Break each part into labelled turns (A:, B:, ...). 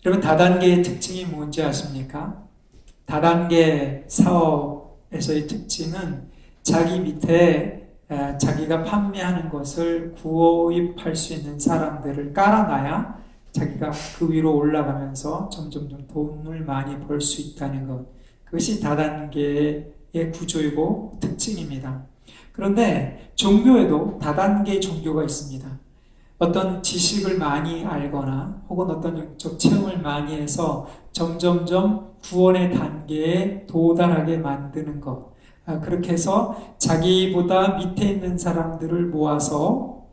A: 여러분, 다단계의 특징이 뭔지 아십니까? 다단계 사업에서의 특징은 자기 밑에 자기가 판매하는 것을 구입할 수 있는 사람들을 깔아놔야 자기가 그 위로 올라가면서 점점 돈을 많이 벌 수 있다는 것. 그것이 다단계의 구조이고 특징입니다. 그런데 종교에도 다단계 종교가 있습니다. 어떤 지식을 많이 알거나 혹은 어떤 영적 체험을 많이 해서 점점점 구원의 단계에 도달하게 만드는 것. 그렇게 해서 자기보다 밑에 있는 사람들을 모아서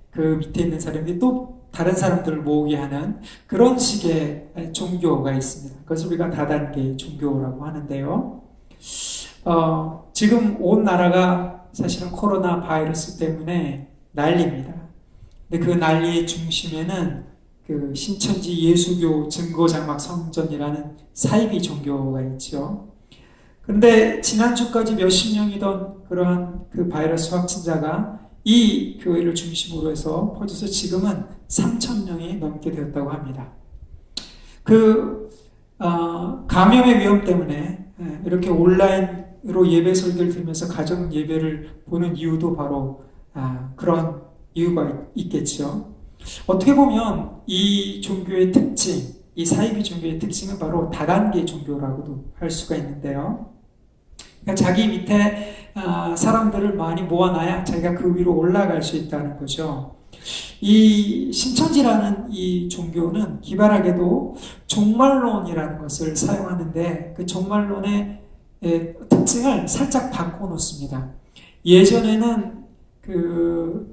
A: 그 밑에 있는 사람들이 또 다른 사람들을 모으게 하는 그런 식의 종교가 있습니다. 그것을 우리가 다단계 종교라고 하는데요. 지금 온 나라가 사실은 코로나 바이러스 때문에 난리입니다. 근데 그 난리의 중심에는 그 신천지 예수교 증거장막 성전이라는 사이비 종교가 있죠. 그런데 지난주까지 몇십 명이던 그러한 그 바이러스 확진자가 이 교회를 중심으로 해서 퍼져서 지금은 3,000명이 넘게 되었다고 합니다. 감염의 위험 때문에 이렇게 온라인으로 예배 설교를 들으면서 가정 예배를 보는 이유도 바로 그런 이유가 있겠죠. 어떻게 보면 이 종교의 특징, 이 사이비 종교의 특징은 바로 다단계 종교라고도 할 수가 있는데요. 그러니까 자기 밑에 사람들을 많이 모아놔야 자기가 그 위로 올라갈 수 있다는 거죠. 이 신천지라는 이 종교는 기발하게도 종말론이라는 것을 사용하는데 그 종말론의 특징을 살짝 바꿔놓습니다. 예전에는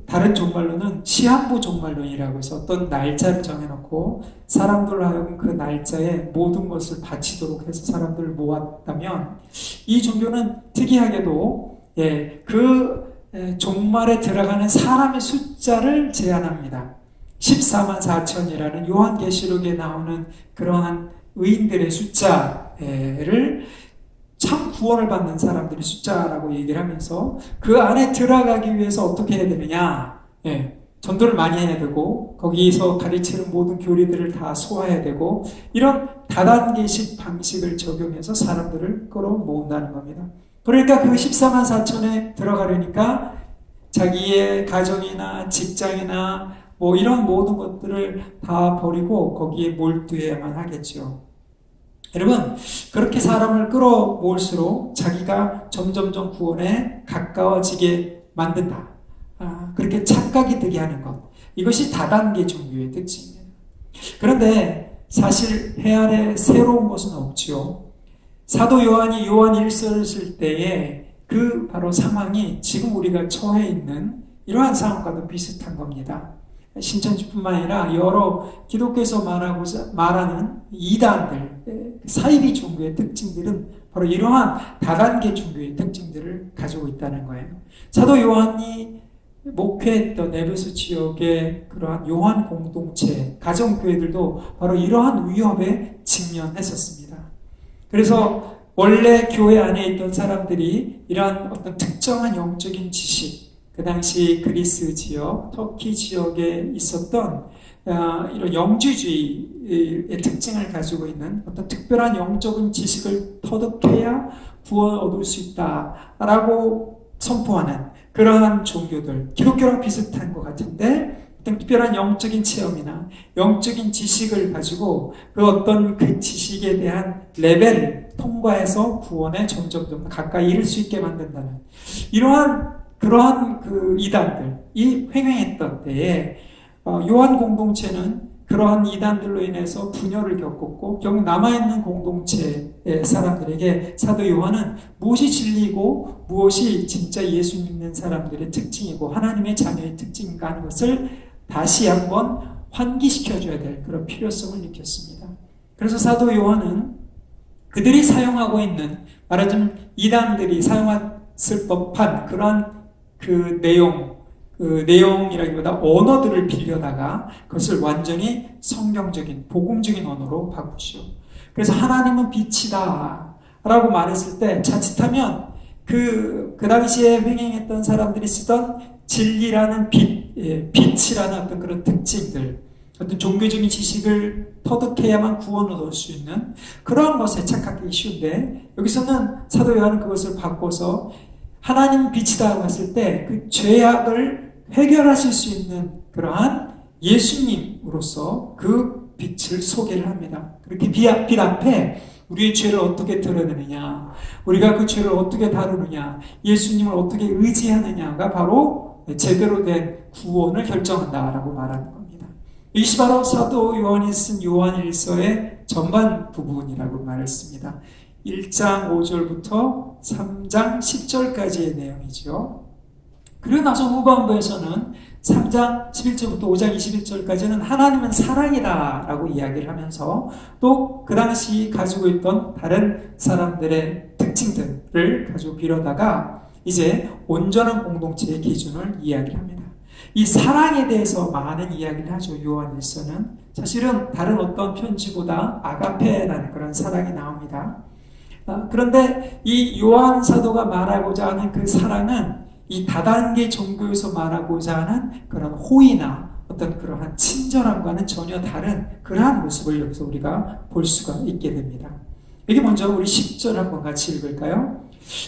A: 다른 종말론은 시한부 종말론이라고 해서 어떤 날짜를 정해놓고 사람들로 하여금 그 날짜에 모든 것을 바치도록 해서 사람들을 모았다면, 이 종교는 특이하게도 종말에 들어가는 사람의 숫자를 제한합니다. 14만 4천이라는 요한계시록에 나오는 그러한 의인들의 숫자를 참 구원을 받는 사람들의 숫자라고 얘기를 하면서 그 안에 들어가기 위해서 어떻게 해야 되느냐, 전도를 많이 해야 되고 거기서 가르치는 모든 교리들을 다 소화해야 되고, 이런 다단계식 방식을 적용해서 사람들을 끌어모은다는 겁니다. 그러니까 그 14만 4천에 들어가려니까 자기의 가정이나 직장이나 이런 모든 것들을 다 버리고 거기에 몰두해야만 하겠죠. 여러분, 그렇게 사람을 끌어모을수록 자기가 점점점 구원에 가까워지게 만든다. 그렇게 착각이 들게 하는 것. 이것이 다단계 종교의 특징입니다. 그런데 사실 해 아래 새로운 것은 없지요. 사도 요한이 요한 1서를 쓸 때에 그 바로 상황이 지금 우리가 처해 있는 이러한 상황과도 비슷한 겁니다. 신천지뿐만 아니라 여러 기독교에서 말하는 이단들, 사이비 종교의 특징들은 바로 이러한 다단계 종교의 특징들을 가지고 있다는 거예요. 사도 요한이 목회했던 에베소 지역의 그러한 요한 공동체, 가정교회들도 바로 이러한 위협에 직면했었습니다. 그래서 원래 교회 안에 있던 사람들이 이러한 어떤 특정한 영적인 지식, 그 당시 그리스 지역, 터키 지역에 있었던 이런 영주주의의 특징을 가지고 있는 어떤 특별한 영적인 지식을 터득해야 구원을 얻을 수 있다라고 선포하는 그러한 종교들, 기독교랑 비슷한 것 같은데 어떤 특별한 영적인 체험이나 영적인 지식을 가지고 그 어떤 그 지식에 대한 레벨을 통과해서 구원에 점점 가까이 이를 수 있게 만든다는 그러한 그 이단들이 횡행했던 때에 요한 공동체는 그러한 이단들로 인해서 분열을 겪었고, 결국 남아있는 공동체의 사람들에게 사도 요한은 무엇이 진리고 무엇이 진짜 예수 믿는 사람들의 특징이고 하나님의 자녀의 특징인가 하는 것을 다시 한번 환기시켜줘야 될 그런 필요성을 느꼈습니다. 그래서 사도 요한은 그들이 사용하고 있는, 말하자면 이단들이 사용했을 법한 그러한 그 내용이라기보다 언어들을 빌려다가 그것을 완전히 성경적인, 복음적인 언어로 바꾸시오. 그래서 하나님은 빛이다 라고 말했을 때 자칫하면 그 당시에 횡행했던 사람들이 쓰던 진리라는 빛이라는 어떤 그런 특징들, 어떤 종교적인 지식을 터득해야만 구원을 얻을 수 있는 그러한 것에 착각하기 쉬운데, 여기서는 사도 요한은 그것을 바꿔서 하나님 빛이다 했을 때 그 죄악을 해결하실 수 있는 그러한 예수님으로서 그 빛을 소개를 합니다. 그렇게 빛 앞에 우리의 죄를 어떻게 드러내느냐, 우리가 그 죄를 어떻게 다루느냐, 예수님을 어떻게 의지하느냐가 바로 제대로 된 구원을 결정한다라고 말하는 겁니다. 이것이 바로 사도 요한이 쓴 요한일서의 전반 부분이라고 말했습니다. 1장 5절부터 3장 10절까지의 내용이죠. 그리고 나서 후반부에서는 3장 11절부터 5장 21절까지는 하나님은 사랑이다 라고 이야기를 하면서 또 그 당시 가지고 있던 다른 사람들의 특징들을 가지고 빌어다가 이제 온전한 공동체의 기준을 이야기를 합니다. 이 사랑에 대해서 많은 이야기를 하죠. 요한일서는 사실은 다른 어떤 편지보다 아가페라는 그런 사랑이 나옵니다. 그런데 이 요한 사도가 말하고자 하는 그 사랑은 이 다단계 종교에서 말하고자 하는 그런 호의나 어떤 그러한 친절함과는 전혀 다른 그러한 모습을 여기서 우리가 볼 수가 있게 됩니다. 여기 먼저 우리 10절 한번 같이 읽을까요?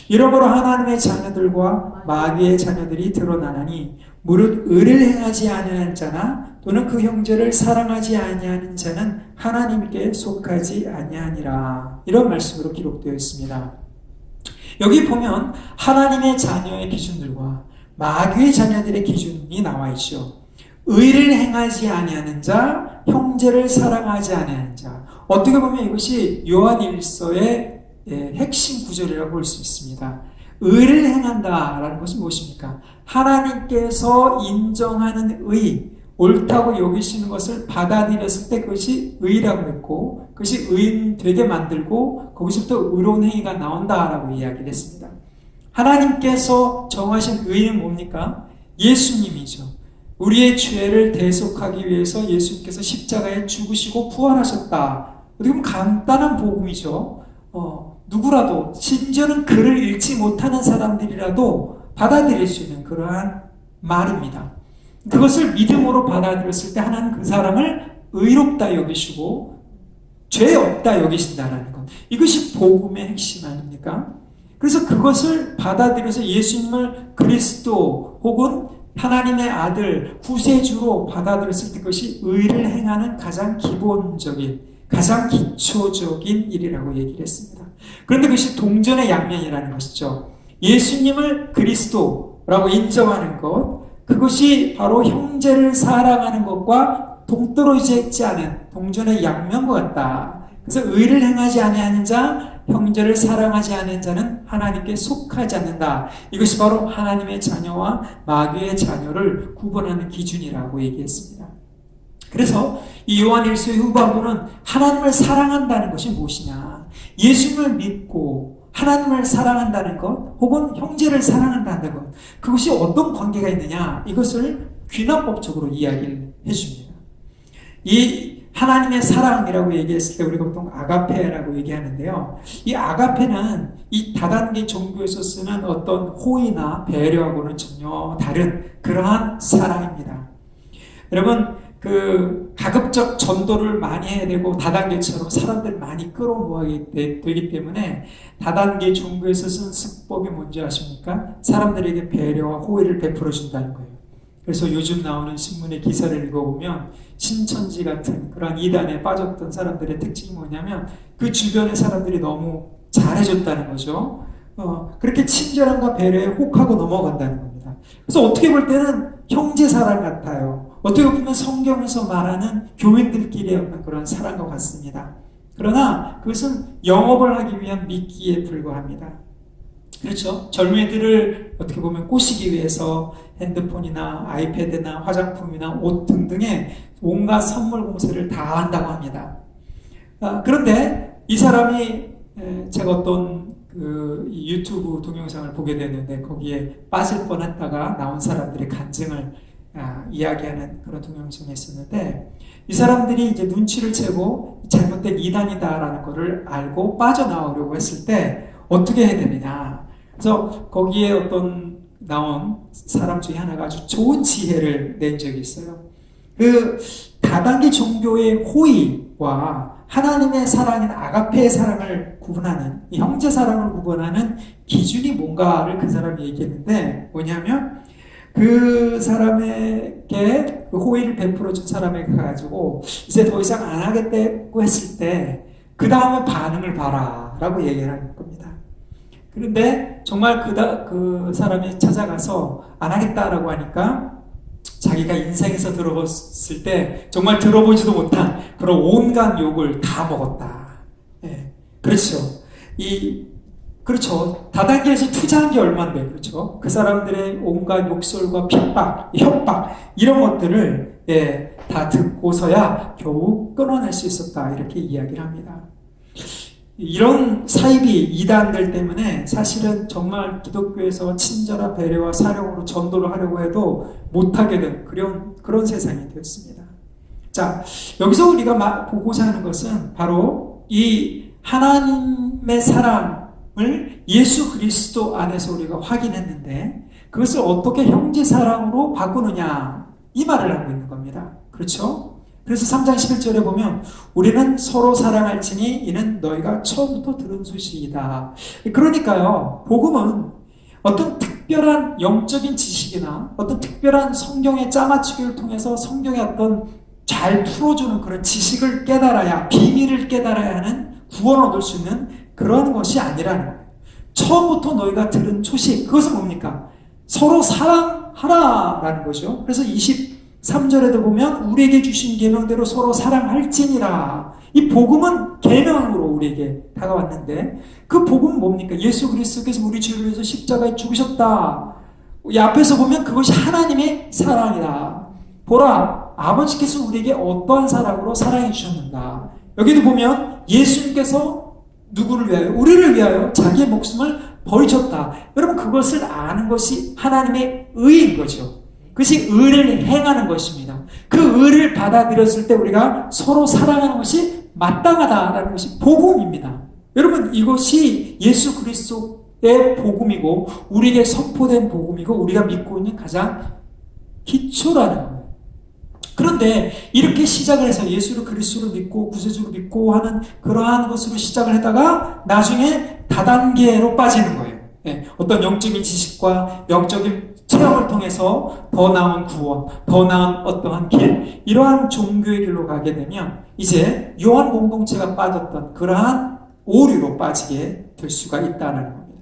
A: 이러므로 하나님의 자녀들과 마귀의 자녀들이 드러나나니 무릇 의를 행하지 아니하는 자나 또는 그 형제를 사랑하지 아니하는 자는 하나님께 속하지 아니하니라. 이런 말씀으로 기록되어 있습니다. 여기 보면 하나님의 자녀의 기준들과 마귀의 자녀들의 기준이 나와 있죠. 의를 행하지 아니하는 자, 형제를 사랑하지 아니하는 자. 어떻게 보면 이것이 요한일서의 핵심 구절이라고 볼 수 있습니다. 의를 행한다라는 것은 무엇입니까? 하나님께서 인정하는 의, 옳다고 여기시는 것을 받아들였을 때 그것이 의라고 했고, 그것이 의인 되게 만들고 거기서부터 의로운 행위가 나온다라고 이야기를 했습니다. 하나님께서 정하신 의는 뭡니까? 예수님이죠. 우리의 죄를 대속하기 위해서 예수님께서 십자가에 죽으시고 부활하셨다. 어떻게 보면 간단한 복음이죠. 누구라도, 심지어는 글을 읽지 못하는 사람들이라도 받아들일 수 있는 그러한 말입니다. 그것을 믿음으로 받아들였을 때 하나님 그 사람을 의롭다 여기시고 죄 없다 여기신다라는 것. 이것이 복음의 핵심 아닙니까? 그래서 그것을 받아들여서 예수님을 그리스도 혹은 하나님의 아들, 구세주로 받아들였을 때 그것이 의를 행하는 가장 기본적인, 가장 기초적인 일이라고 얘기를 했습니다. 그런데 그것이 동전의 양면이라는 것이죠. 예수님을 그리스도라고 인정하는 것, 그것이 바로 형제를 사랑하는 것과 동떨어져 있지 않은 동전의 양면과 같다. 그래서 의를 행하지 아니하는 자, 형제를 사랑하지 않는 자는 하나님께 속하지 않는다. 이것이 바로 하나님의 자녀와 마귀의 자녀를 구분하는 기준이라고 얘기했습니다. 그래서 이 요한일서의 후반부는 하나님을 사랑한다는 것이 무엇이냐, 예수님을 믿고 하나님을 사랑한다는 것 혹은 형제를 사랑한다는 것, 그것이 어떤 관계가 있느냐, 이것을 귀납법적으로 이야기를 해줍니다. 이 하나님의 사랑이라고 얘기했을 때 우리가 보통 아가페라고 얘기하는데요. 이 아가페는 이 다단계 종교에서 쓰는 어떤 호의나 배려하고는 전혀 다른 그러한 사랑입니다. 여러분, 그 가급적 전도를 많이 해야 되고 다단계처럼 사람들 많이 끌어모아야 되기 때문에 다단계 종교에서 쓴 수법이 뭔지 아십니까? 사람들에게 배려와 호의를 베풀어 준다는 거예요. 그래서 요즘 나오는 신문의 기사를 읽어보면 신천지 같은 그런 이단에 빠졌던 사람들의 특징이 뭐냐면 그 주변의 사람들이 너무 잘해줬다는 거죠. 그렇게 친절함과 배려에 혹하고 넘어간다는 겁니다. 그래서 어떻게 볼 때는 형제 사랑 같아요. 어떻게 보면 성경에서 말하는 교인들끼리 없는 그런 사랑과 같습니다. 그러나 그것은 영업을 하기 위한 미끼에 불과합니다. 그렇죠? 젊은이들을 어떻게 보면 꼬시기 위해서 핸드폰이나 아이패드나 화장품이나 옷 등등의 온갖 선물 공세를 다 한다고 합니다. 그런데 이 사람이 제가 어떤 그 유튜브 동영상을 보게 됐는데 거기에 빠질 뻔했다가 나온 사람들의 간증을 이야기하는 그런 동영상이 있었는데, 이 사람들이 이제 눈치를 채고 잘못된 이단이다라는 것을 알고 빠져나오려고 했을 때 어떻게 해야 되느냐. 그래서 거기에 어떤 나온 사람 중에 하나가 아주 좋은 지혜를 낸 적이 있어요. 그 다단계 종교의 호의와 하나님의 사랑인 아가페의 사랑을 구분하는, 이 형제 사랑을 구분하는 기준이 뭔가를 그 사람이 얘기했는데, 뭐냐면 그 사람에게 그 호의를 베풀어준 사람에게 가가지고 이제 더 이상 안 하겠다고 했을 때 그 다음에 반응을 봐라 라고 얘기를 하는 겁니다. 그런데 정말 그 사람이 찾아가서 안 하겠다라고 하니까 자기가 인생에서 들어봤을 때 정말 들어보지도 못한 그런 온갖 욕을 다 먹었다. 예. 그렇죠. 그렇죠. 다단계에서 투자한 게 얼마인데, 그렇죠. 그 사람들의 온갖 욕설과 핍박, 협박, 이런 것들을, 예, 다 듣고서야 겨우 끊어낼 수 있었다. 이렇게 이야기를 합니다. 이런 사이비 이단들 때문에 사실은 정말 기독교에서 친절한 배려와 사랑으로 전도를 하려고 해도 못하게 된 그런 세상이 되었습니다. 자, 여기서 우리가 보고자 하는 것은 바로 이 하나님의 사랑을 예수 그리스도 안에서 우리가 확인했는데 그것을 어떻게 형제 사랑으로 바꾸느냐, 이 말을 하고 있는 겁니다. 그렇죠? 그래서 3장 11절에 보면 우리는 서로 사랑할지니 이는 너희가 처음부터 들은 소식이다. 그러니까요, 복음은 어떤 특별한 영적인 지식이나 어떤 특별한 성경의 짜맞추기를 통해서 성경의 어떤 잘 풀어주는 그런 지식을 깨달아야, 비밀을 깨달아야 하는 구원을 얻을 수 있는 그런 것이 아니라는 거예요. 처음부터 너희가 들은 소식, 그것은 뭡니까? 서로 사랑하라라는 거죠. 그래서 23절에도 보면 우리에게 주신 계명대로 서로 사랑할지니라. 이 복음은 계명으로 우리에게 다가왔는데 그 복음은 뭡니까? 예수 그리스도께서 우리 죄를 위해서 십자가에 죽으셨다. 이 앞에서 보면 그것이 하나님의 사랑이다. 보라, 아버지께서 우리에게 어떠한 사랑으로 사랑해 주셨는가. 여기도 보면 예수님께서 누구를 위하여? 우리를 위하여 자기의 목숨을 버리셨다. 여러분, 그것을 아는 것이 하나님의 의인 거죠. 그것이 의를 행하는 것입니다. 그 의를 받아들였을 때 우리가 서로 사랑하는 것이 마땅하다라는 것이 복음입니다. 여러분, 이것이 예수 그리스도의 복음이고 우리에게 선포된 복음이고 우리가 믿고 있는 가장 기초라는 거예요. 그런데 이렇게 시작을 해서 예수 그리스도를 믿고 구세주를 믿고 하는 그러한 것으로 시작을 하다가 나중에 다단계로 빠지는 거예요. 예, 어떤 영적인 지식과 영적인 체험을 통해서 더 나은 구원, 더 나은 어떠한 길, 이러한 종교의 길로 가게 되면 이제 요한 공동체가 빠졌던 그러한 오류로 빠지게 될 수가 있다는 겁니다.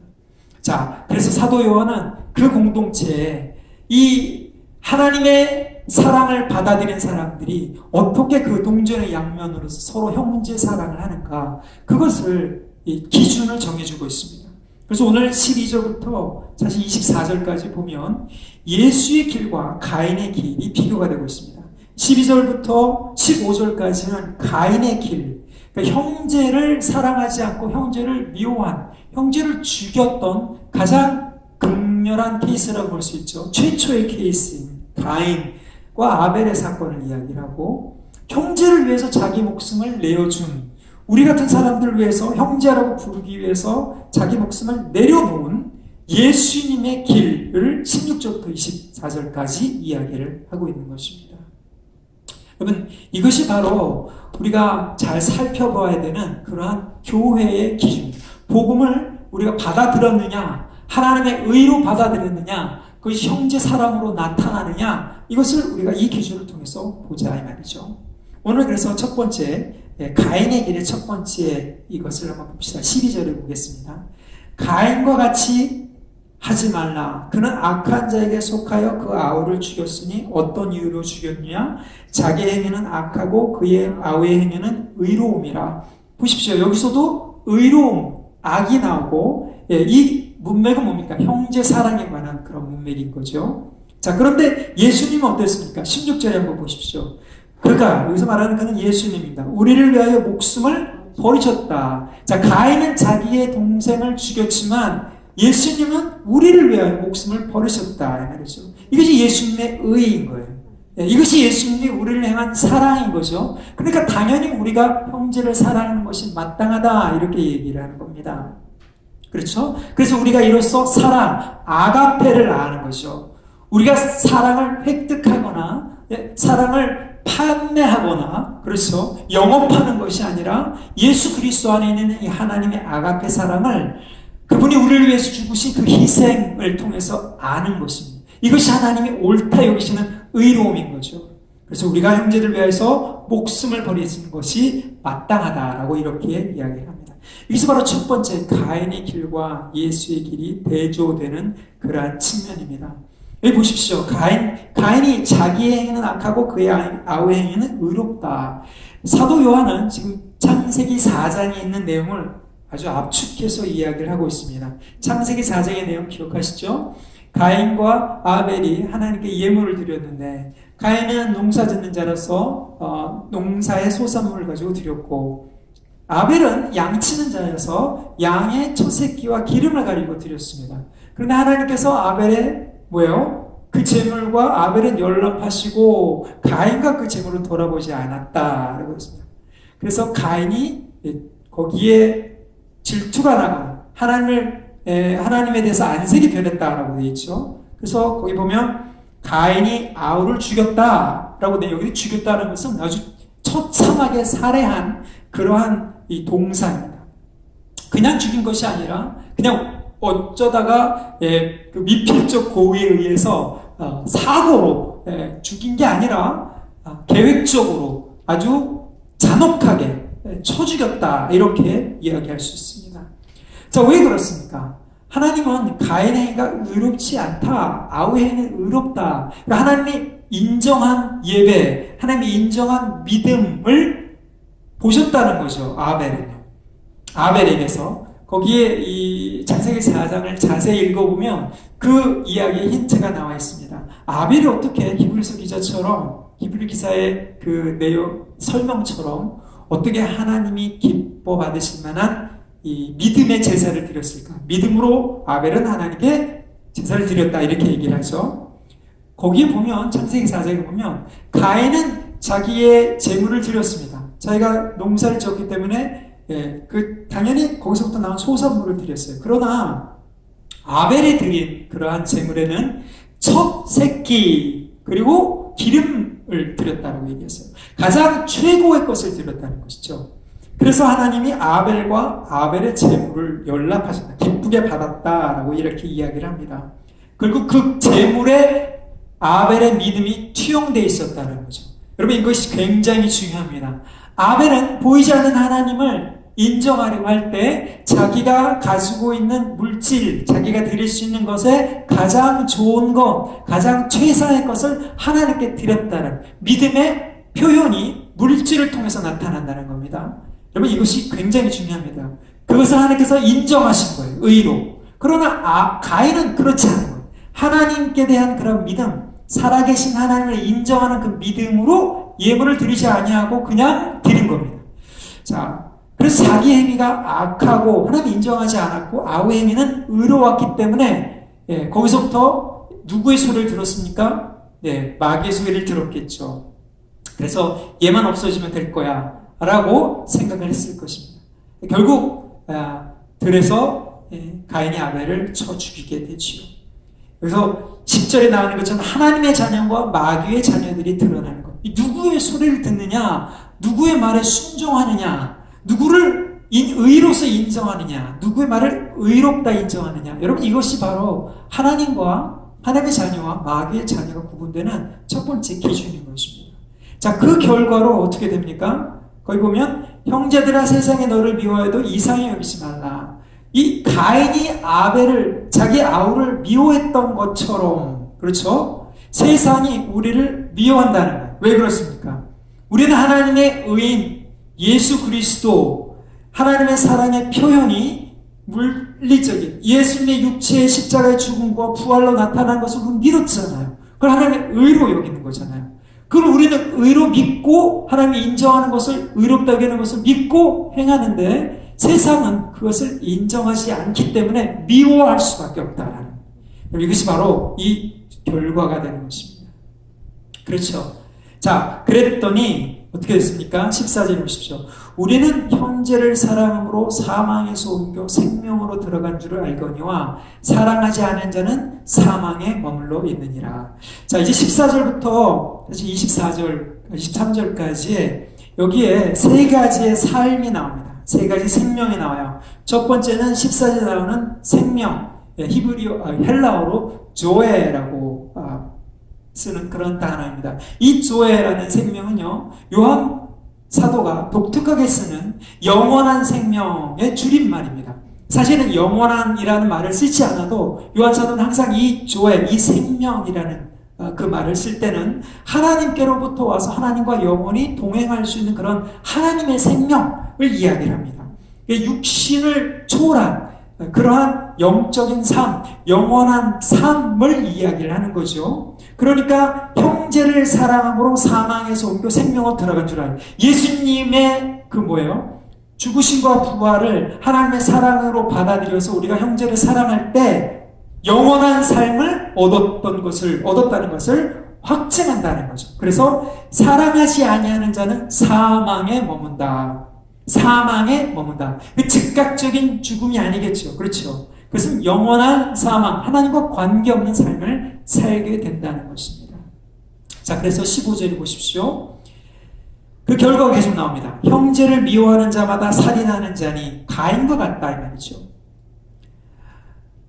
A: 자, 그래서 사도 요한은 그 공동체에 이 하나님의 사랑을 받아들인 사람들이 어떻게 그 동전의 양면으로서 서로 형제 사랑을 하는가, 그것을 기준을 정해주고 있습니다. 그래서 오늘 12절부터 사실 24절까지 보면 예수의 길과 가인의 길이 비교가 되고 있습니다. 12절부터 15절까지는 가인의 길, 그러니까 형제를 사랑하지 않고 형제를 미워한, 형제를 죽였던 가장 극렬한 케이스라고 볼 수 있죠. 최초의 케이스인 가인과 아벨의 사건을 이야기를 하고, 형제를 위해서 자기 목숨을 내어준, 우리 같은 사람들을 위해서 형제라고 부르기 위해서 자기 목숨을 내려놓은 예수님의 길을 16절부터 24절까지 이야기를 하고 있는 것입니다. 여러분, 이것이 바로 우리가 잘 살펴봐야 되는 그러한 교회의 기준, 복음을 우리가 받아들였느냐, 하나님의 의로 받아들였느냐, 그것이 형제 사랑으로 나타나느냐, 이것을 우리가 이 기준을 통해서 보자 이 말이죠. 오늘 그래서 첫 번째, 가인의 길의 첫 번째 이것을 한번 봅시다. 12절에 보겠습니다. 가인과 같이 하지 말라. 그는 악한 자에게 속하여 그 아우를 죽였으니 어떤 이유로 죽였느냐? 자기의 행위는 악하고 그의 아우의 행위는 의로움이라. 보십시오. 여기서도 의로움, 악이 나오고, 이 문맥은 뭡니까? 형제 사랑에 관한 그런 문맥인 거죠. 자, 그런데 예수님은 어땠습니까? 16절에 한번 보십시오. 그가, 여기서 말하는 그는 예수님입니다. 우리를 위하여 목숨을 버리셨다. 자, 가인은 자기의 동생을 죽였지만 예수님은 우리를 위하여 목숨을 버리셨다 이 말이죠. 이것이 예수님의 의인 거예요. 이것이 예수님이 우리를 향한 사랑인 거죠. 그러니까 당연히 우리가 형제를 사랑하는 것이 마땅하다 이렇게 얘기를 하는 겁니다. 그렇죠? 그래서 우리가 이로써 사랑, 아가페를 아는 거죠. 우리가 사랑을 획득하거나 사랑을 판매하거나, 그렇죠, 영업하는 것이 아니라 예수 그리스도 안에 있는 이 하나님의 아가페 사랑을, 그분이 우리를 위해서 죽으신 그 희생을 통해서 아는 것입니다. 이것이 하나님이 옳다 여기시는 의로움인 거죠. 그래서 우리가 형제를 위해서 목숨을 버리는 것이 마땅하다라고 이렇게 이야기를 합니다. 여기서 바로 첫 번째, 가인의 길과 예수의 길이 대조되는 그러한 측면입니다. 여기 보십시오. 가인이 자기의 행위는 악하고 그의 아우의 행위는 의롭다. 사도 요한은 지금 창세기 4장에 있는 내용을 아주 압축해서 이야기를 하고 있습니다. 창세기 4장의 내용 기억하시죠? 가인과 아벨이 하나님께 예물을 드렸는데, 가인은 농사 짓는 자로서 농사의 소산물을 가지고 드렸고, 아벨은 양 치는 자여서 양의 첫 새끼와 기름을 가지고 드렸습니다. 그런데 하나님께서 아벨의 그 제물과 아벨은 연락하시고 가인과 그 제물을 돌아보지 않았다라고 했습니다. 그래서 가인이 거기에 질투가 나거나 하나님에 대해서 안색이 변했다라고 되어 있죠. 그래서 거기 보면 가인이 아우를 죽였다라고 되어, 여기 죽였다는 것은 아주 처참하게 살해한 그러한 이 동사입니다. 그냥 죽인 것이 아니라 그냥 어쩌다가 그 미필적 고의에 의해서 사고로 죽인 게 아니라 계획적으로 아주 잔혹하게 쳐 죽였다, 이렇게 이야기할 수 있습니다. 자, 왜 그렇습니까? 하나님은 가인의 행위가 의롭지 않다, 아우의 행위는 의롭다. 하나님이 인정한 예배, 하나님이 인정한 믿음을 보셨다는 거죠. 아벨에게서. 거기에 이 창세기 4장을 자세히 읽어보면 그 이야기의 힌트가 나와 있습니다. 아벨이 어떻게 히브리서 기자처럼, 히브리 기사의 그 내용 설명처럼 어떻게 하나님이 기뻐 받으실 만한 이 믿음의 제사를 드렸을까? 믿음으로 아벨은 하나님께 제사를 드렸다, 이렇게 얘기를 하죠. 거기에 보면, 창세기 4장에 보면 가인은 자기의 재물을 드렸습니다. 자기가 농사를 지었기 때문에 당연히 거기서부터 나온 소산물을 드렸어요. 그러나 아벨이 드린 그러한 재물에는 첫 새끼 그리고 기름을 드렸다고 얘기했어요. 가장 최고의 것을 드렸다는 것이죠. 그래서 하나님이 아벨과 아벨의 재물을 연락하셨다, 기쁘게 받았다라고 이렇게 이야기를 합니다. 그리고 그 재물에 아벨의 믿음이 투영되어 있었다는 거죠. 여러분, 이것이 굉장히 중요합니다. 아벨은 보이지 않는 하나님을 인정하려고 할 때 자기가 가지고 있는 물질, 자기가 드릴 수 있는 것에 가장 좋은 것, 가장 최상의 것을 하나님께 드렸다는 믿음의 표현이 물질을 통해서 나타난다는 겁니다. 여러분, 이것이 굉장히 중요합니다. 그것을 하나님께서 인정하신 거예요. 의로. 그러나 가인은 그렇지 않은 거예요. 하나님께 대한 그런 믿음, 살아계신 하나님을 인정하는 그 믿음으로 예물을 드리지 아니하고 그냥 드린 겁니다. 자, 그래서 자기 행위가 악하고 하나님 인정하지 않았고 아우의 행위는 의로웠기 때문에 거기서부터 누구의 소리를 들었습니까? 마귀의 소리를 들었겠죠. 그래서 얘만 없어지면 될 거야 라고 생각을 했을 것입니다. 결국 들에서 가인이 아벨을 쳐 죽이게 되지요. 그래서 10절에 나오는 것처럼 하나님의 자녀와 마귀의 자녀들이 드러나는 것. 누구의 소리를 듣느냐, 누구의 말에 순종하느냐, 누구를 의로서 인정하느냐, 누구의 말을 의롭다 인정하느냐. 여러분, 이것이 바로 하나님의 자녀와 마귀의 자녀가 구분되는 첫 번째 기준인 것입니다. 자, 그 결과로 어떻게 됩니까? 거기 보면 형제들아 세상에 너를 미워해도 이상히 여기지 말라. 이 가인이 아벨을, 자기 아우를 미워했던 것처럼, 그렇죠? 세상이 우리를 미워한다는 거예요. 왜 그렇습니까? 우리는 하나님의 의인 예수 그리스도, 하나님의 사랑의 표현이 물리적인 예수님의 육체의 십자가의 죽음과 부활로 나타난 것을 믿었잖아요. 그걸 하나님의 의로 여기는 거잖아요. 그걸 우리는 의로 믿고 하나님이 인정하는 것을, 의롭다고 하는 것을 믿고 행하는데, 세상은 그것을 인정하지 않기 때문에 미워할 수밖에 없다라는, 이것이 바로 이 결과가 되는 것입니다. 그렇죠? 자, 그랬더니 어떻게 됐습니까? 14절 보십시오. 우리는 형제를 사랑함으로 사망에서 옮겨 생명으로 들어간 줄을 알거니와 사랑하지 않은 자는 사망에 머물러 있느니라. 자, 이제 14절부터 24절 23절까지에 여기에 세 가지의 삶이 나옵니다. 세 가지 생명이 나와요. 첫 번째는 14절에 나오는 생명, 헬라어로 조에라고 쓰는 그런 단어입니다. 이 조에라는 생명은요, 요한 사도가 독특하게 쓰는 영원한 생명의 줄임말입니다. 사실은 영원한이라는 말을 쓰지 않아도 요한 사도는 항상 이 조에, 이 생명이라는 그 말을 쓸 때는 하나님께로부터 와서 하나님과 영원히 동행할 수 있는 그런 하나님의 생명을 이야기를 합니다. 육신을 초월한 그러한 영적인 삶, 영원한 삶을 이야기를 하는 거죠. 그러니까 형제를 사랑함으로 사망에서 옮겨 생명으로 들어간 줄 알아요. 예수님의 그 뭐예요? 죽으심과 부활을 하나님의 사랑으로 받아들여서 우리가 형제를 사랑할 때 영원한 삶을 얻었다는 것을 확증한다는 거죠. 그래서 사랑하지 아니하는 자는 사망에 머문다. 사망에 머문다. 그 즉각적인 죽음이 아니겠죠. 그렇죠. 그것은 영원한 사망, 하나님과 관계없는 삶을 살게 된다는 것입니다. 자, 그래서 15절을 보십시오. 그 결과가 계속 나옵니다. 형제를 미워하는 자마다 살인하는 자니 가인과 같다 이 말이죠.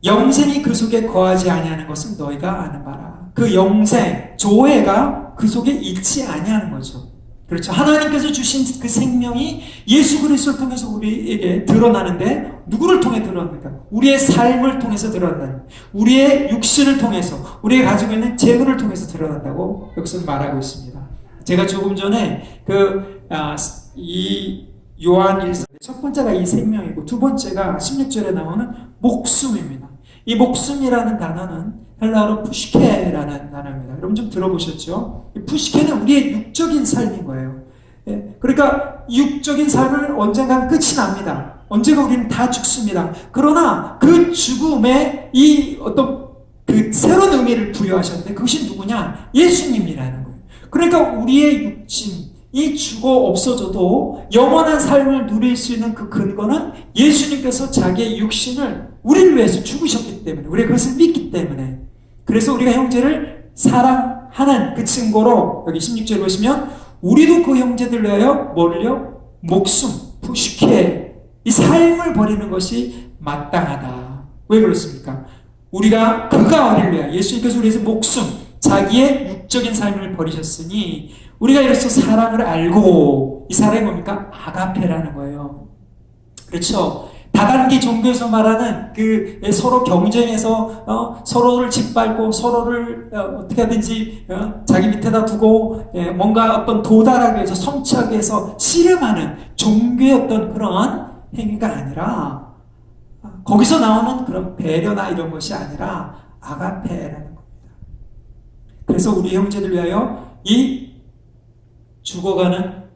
A: 영생이 그 속에 거하지 아니하는 것은 너희가 아는 바라. 그 영생, 조회가 그 속에 있지 아니하는 거죠. 그렇죠. 하나님께서 주신 그 생명이 예수 그리스도를 통해서 우리에게 드러나는데 누구를 통해 드러납니까? 우리의 삶을 통해서 드러난다. 우리의 육신을 통해서, 우리가 가지고 있는 재물을 통해서 드러난다고 여기서 말하고 있습니다. 제가 조금 전에 이 요한일서 첫 번째가 이 생명이고 두 번째가 16절에 나오는 목숨입니다. 이 목숨이라는 단어는 헬라어로 푸시케라는 단어입니다. 여러분 좀 들어보셨죠? 이 푸시케는 우리의 육적인 삶인 거예요. 그러니까 육적인 삶은 언젠간 끝이 납니다. 언젠가 우리는 다 죽습니다. 그러나 그 죽음에 이 어떤 그 새로운 의미를 부여하셨는데 그것이 누구냐? 예수님이라는 거예요. 그러니까 우리의 육신이 죽어 없어져도 영원한 삶을 누릴 수 있는 그 근거는 예수님께서 자기의 육신을 우리를 위해서 죽으셨기 때문에, 우리가 그것을 믿기 때문에, 그래서 우리가 형제를 사랑하는 그 증거로 여기 16절에 보시면 우리도 그 형제들 위하여 뭐를요? 목숨, 푸시케, 이 삶을 버리는 것이 마땅하다. 왜 그렇습니까? 우리가 그가 우리를 위하여, 예수님께서 우리에서 목숨, 자기의 육적인 삶을 버리셨으니 우리가 이로써 사랑을 알고, 이 사랑이 뭡니까? 아가페라는 거예요. 그렇죠? 다단계 종교에서 말하는 그 서로 경쟁해서 서로를 짓밟고 서로를 어떻게 하든지 자기 밑에다 두고 뭔가 어떤 도달하기 위해서 성취하기 위해서 씨름하는 종교의 어떤 그런 행위가 아니라, 거기서 나오는 그런 배려나 이런 것이 아니라 아가페라는 겁니다. 그래서 우리 형제들 위하여 이 죽어가는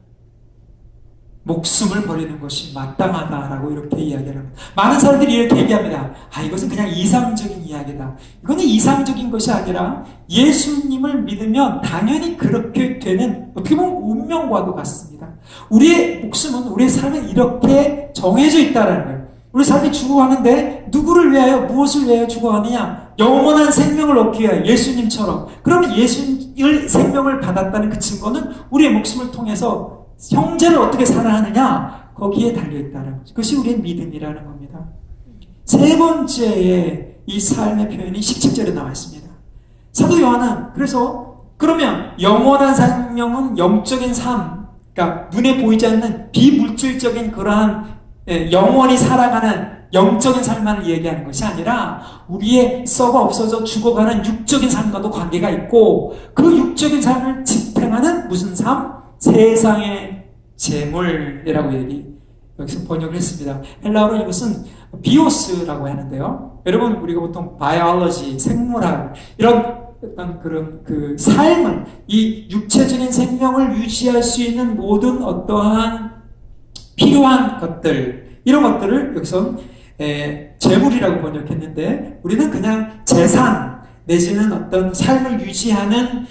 A: 목숨을 버리는 것이 마땅하다라고 이렇게 이야기를 합니다. 많은 사람들이 이렇게 얘기합니다. 이것은 그냥 이상적인 이야기다. 이거는 이상적인 것이 아니라 예수님을 믿으면 당연히 그렇게 되는, 어떻게 보면 운명과도 같습니다. 우리의 목숨은, 우리의 삶은 이렇게 정해져 있다는 거예요. 우리 삶이 죽어가는데 누구를 위하여, 무엇을 위하여 죽어가느냐? 영원한 생명을 얻기 위하여, 예수님처럼. 그러면 예수의 생명을 받았다는 그 증거는 우리의 목숨을 통해서 형제를 어떻게 사랑하느냐, 거기에 달려있다는 거죠. 그것이 우리의 믿음이라는 겁니다. 세 번째의 이 삶의 표현이 17절에 나와 있습니다. 사도 요한은 그래서 그러면 영원한 생명은 영적인 삶, 그러니까 눈에 보이지 않는 비물질적인 그러한 영원히 살아가는 영적인 삶만을 얘기하는 것이 아니라 우리의 썩어 없어져 죽어가는 육적인 삶과도 관계가 있고, 그 육적인 삶을 지탱하는 무슨 삶? 세상의 재물이라고 여기서 번역을 했습니다. 헬라어로 이것은 비오스라고 하는데요. 여러분, 우리가 보통 바이올로지, 생물학, 이런 어떤 그런 그 삶을, 이 육체적인 생명을 유지할 수 있는 모든 어떠한 필요한 것들, 이런 것들을 여기서 재물이라고 번역했는데, 우리는 그냥 재산 내지는 어떤 삶을 유지하는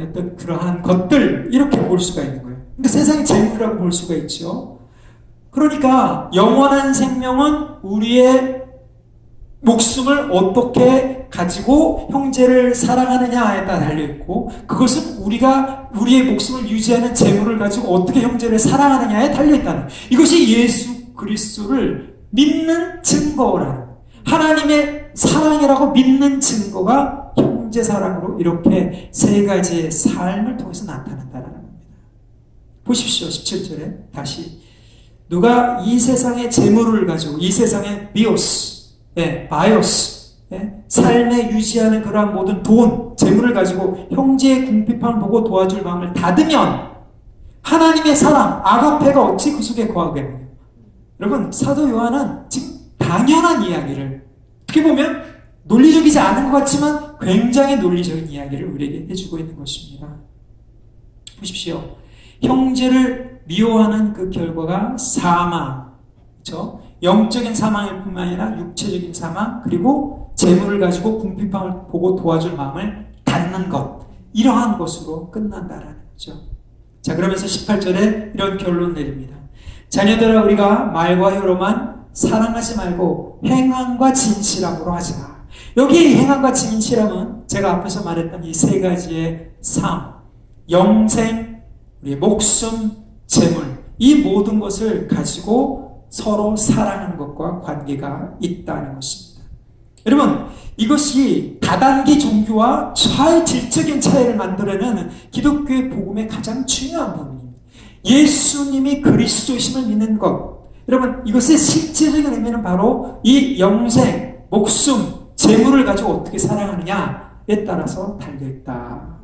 A: 어떤 그러한 것들, 이렇게 볼 수가 있는 거예요. 그러니까 세상의 재물이라고 볼 수가 있죠. 그러니까 영원한 생명은 우리의 목숨을 어떻게 가지고 형제를 사랑하느냐에 따라 달려있고, 그것은 우리의 목숨을 유지하는 재물을 가지고 어떻게 형제를 사랑하느냐에 달려있다는, 이것이 예수 그리스도를 믿는 증거라는, 하나님의 사랑이라고 믿는 증거가 형제 사랑으로 이렇게 세 가지의 삶을 통해서 나타난다는 겁니다. 보십시오. 17절에 다시, 누가 이 세상의 재물을 가지고, 이 세상의 비오스, 바이오스, 삶에 유지하는 그러한 모든 돈, 재물을 가지고 형제의 궁핍함을 보고 도와줄 마음을 닫으면 하나님의 사랑, 아가페가 어찌 그 속에 거하겠느냐. 여러분, 사도 요한은 지금 당연한 이야기를, 어떻게 보면 논리적이지 않은 것 같지만 굉장히 논리적인 이야기를 우리에게 해주고 있는 것입니다. 보십시오. 형제를 미워하는 그 결과가 사망, 그렇죠? 영적인 사망일 뿐만 아니라 육체적인 사망, 그리고 재물을 가지고 궁핍함을 보고 도와줄 마음을 닫는 것, 이러한 것으로 끝난다라는 거죠. 자, 그러면서 18절에 이런 결론 내립니다. 자녀들아, 우리가 말과 혀로만 사랑하지 말고 행함과 진실함으로 하자. 여기 행함과 진실함은 제가 앞에서 말했던 이 세 가지의 삶, 영생, 우리의 목숨, 재물, 이 모든 것을 가지고 서로 사랑하는 것과 관계가 있다는 것입니다. 여러분, 이것이 다단계 종교와 차질적인 차이를 만들어내는 기독교의 복음의 가장 중요한 부분입니다. 예수님이 그리스도이심을 믿는 것, 여러분, 이것의 실제적인 의미는 바로 이 영생, 목숨, 재물을 가지고 어떻게 사랑하느냐에 따라서 달려있다.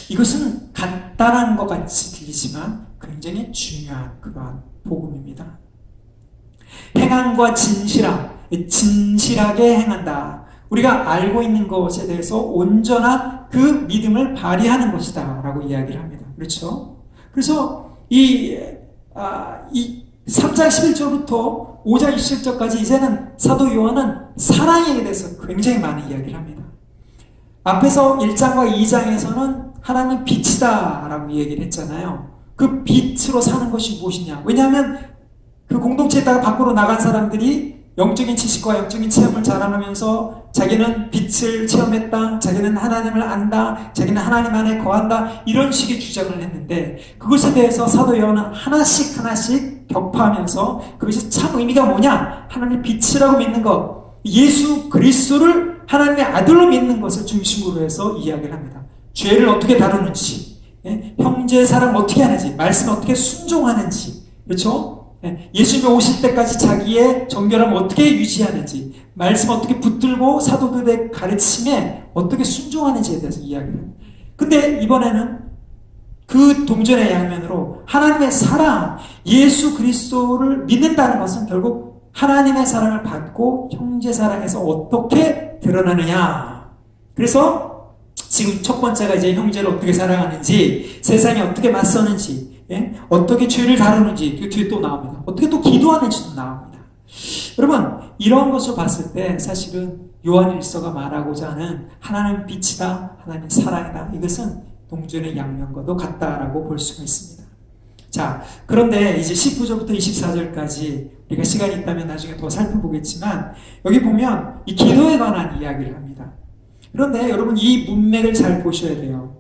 A: 이것은 간단한 것 같이 들리지만 굉장히 중요한 그러한 복음입니다. 행함과 진실함, 진실하게 행한다. 우리가 알고 있는 것에 대해서 온전한 그 믿음을 발휘하는 것이다 라고 이야기를 합니다. 그렇죠? 그래서 이 3장 11절부터 5장 27절까지 이제는 사도 요한은 사랑에 대해서 굉장히 많은 이야기를 합니다. 앞에서 1장과 2장에서는 하나님 빛이다 라고 얘기를 했잖아요. 그 빛으로 사는 것이 무엇이냐. 왜냐하면 그 공동체에다가 밖으로 나간 사람들이 영적인 지식과 영적인 체험을 자랑하면서 자기는 빛을 체험했다, 자기는 하나님을 안다, 자기는 하나님 안에 거한다, 이런 식의 주장을 했는데, 그것에 대해서 사도 요한은 하나씩 격파하면서 그것이 참 의미가 뭐냐, 하나님의 빛이라고 믿는 것, 예수 그리스도를 하나님의 아들로 믿는 것을 중심으로 해서 이야기를 합니다. 죄를 어떻게 다루는지, 형제의 사랑을 어떻게 하는지, 말씀을 어떻게 순종하는지, 그렇죠? 예수님이 오실 때까지 자기의 정결함을 어떻게 유지하는지, 말씀 어떻게 붙들고 사도들의 가르침에 어떻게 순종하는지에 대해서 이야기합니다. 근데 이번에는 그 동전의 양면으로 하나님의 사랑, 예수 그리스도를 믿는다는 것은 결국 하나님의 사랑을 받고 형제 사랑에서 어떻게 드러나느냐. 그래서 지금 첫 번째가 이제 형제를 어떻게 사랑하는지, 세상에 어떻게 맞서는지, 어떻게 죄를 다루는지, 그 뒤에 또 나옵니다. 어떻게 또 기도하는지도 나옵니다. 여러분, 이런 것을 봤을 때 사실은 요한일서가 말하고자 하는 하나님 빛이다, 하나님 사랑이다, 이것은 동전의 양면과도 같다라고 볼 수가 있습니다. 자, 그런데 이제 19절부터 24절까지 우리가 시간이 있다면 나중에 더 살펴보겠지만, 여기 보면 이 기도에 관한 이야기를 합니다. 그런데 여러분, 이 문맥을 잘 보셔야 돼요.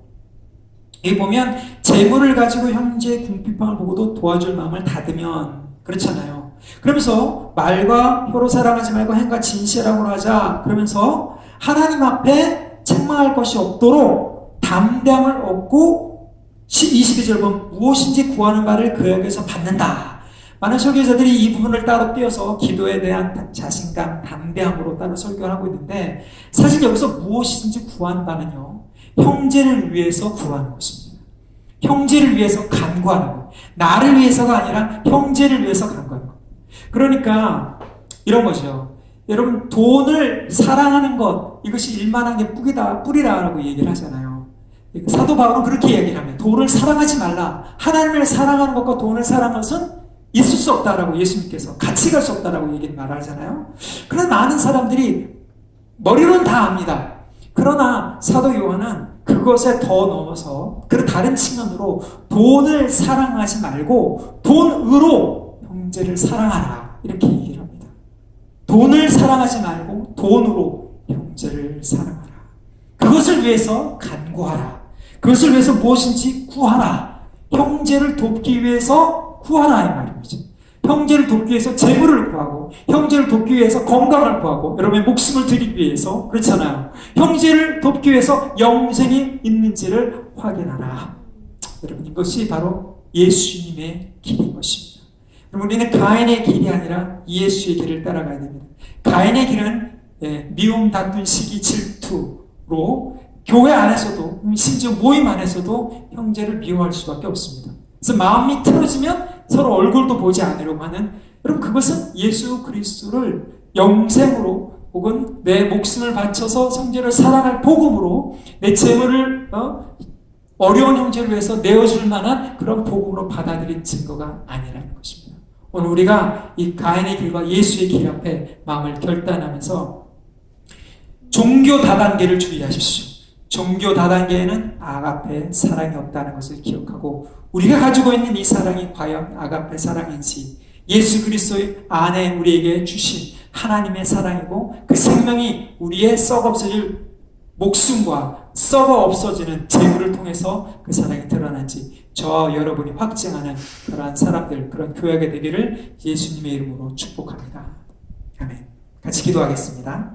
A: 여기 보면 재물을 가지고 형제의 궁핍함을 보고도 도와줄 마음을 닫으면, 그렇잖아요. 그러면서 말과 혀로 사랑하지 말고 행과 진실함으로 하자. 그러면서 하나님 앞에 책망할 것이 없도록 담대함을 얻고 22절 보면 무엇인지 구하는 바를 그에게서 받는다. 많은 설교자들이 이 부분을 따로 띄어서 기도에 대한 자신감, 담대함으로 따로 설교를 하고 있는데, 사실 여기서 무엇인지 구하는 바는요, 형제를 위해서 구하는 것입니다. 형제를 위해서 간구하는 것. 나를 위해서가 아니라 형제를 위해서 간구하는 것. 그러니까 이런 거죠. 여러분, 돈을 사랑하는 것, 이것이 일만한 게 뿌리라고 얘기를 하잖아요. 사도 바울은 그렇게 얘기를 합니다. 돈을 사랑하지 말라. 하나님을 사랑하는 것과 돈을 사랑하는 것은 있을 수 없다라고 예수님께서, 같이 갈 수 없다라고 얘기를 말하잖아요. 그런 많은 사람들이 머리로는 다 압니다. 그러나 사도 요한은 그것에 더 넘어서 그 다른 측면으로 돈을 사랑하지 말고 돈으로 형제를 사랑하라, 이렇게 얘기를 합니다. 돈을 사랑하지 말고 돈으로 형제를 사랑하라. 그것을 위해서 간구하라. 그것을 위해서 무엇인지 구하라. 형제를 돕기 위해서 구하라 이 말입니다. 형제를 돕기 위해서 재물을 구하고, 형제를 돕기 위해서 건강을 구하고, 여러분의 목숨을 드리기 위해서, 그렇잖아요. 형제를 돕기 위해서 영생이 있는지를 확인하라. 여러분, 이것이 바로 예수님의 길인 것입니다. 우리는 가인의 길이 아니라 예수의 길을 따라가야 됩니다. 가인의 길은 미움, 다툰, 시기, 질투로 교회 안에서도, 심지어 모임 안에서도 형제를 미워할 수밖에 없습니다. 그래서 마음이 틀어지면 서로 얼굴도 보지 않으려고 하는, 여러분, 그것은 예수 그리스도를 영생으로 혹은 내 목숨을 바쳐서 형제를 사랑할 복음으로 내 재물을 어려운 형제를 위해서 내어줄 만한 그런 복음으로 받아들인 증거가 아니라는 것입니다. 오늘 우리가 이 가인의 길과 예수의 길 앞에 마음을 결단하면서 종교 다단계를 주의하십시오. 종교 다단계에는 아가페 사랑이 없다는 것을 기억하고, 우리가 가지고 있는 이 사랑이 과연 아가페 사랑인지, 예수 그리스도의 안에 우리에게 주신 하나님의 사랑이고 그 생명이 우리의 썩어 없어질 목숨과 썩어 없어지는 재물을 통해서 그 사랑이 드러난지 저와 여러분이 확증하는 그러한 사람들, 그런 교회가 되기를 예수님의 이름으로 축복합니다. 아멘. 같이 기도하겠습니다.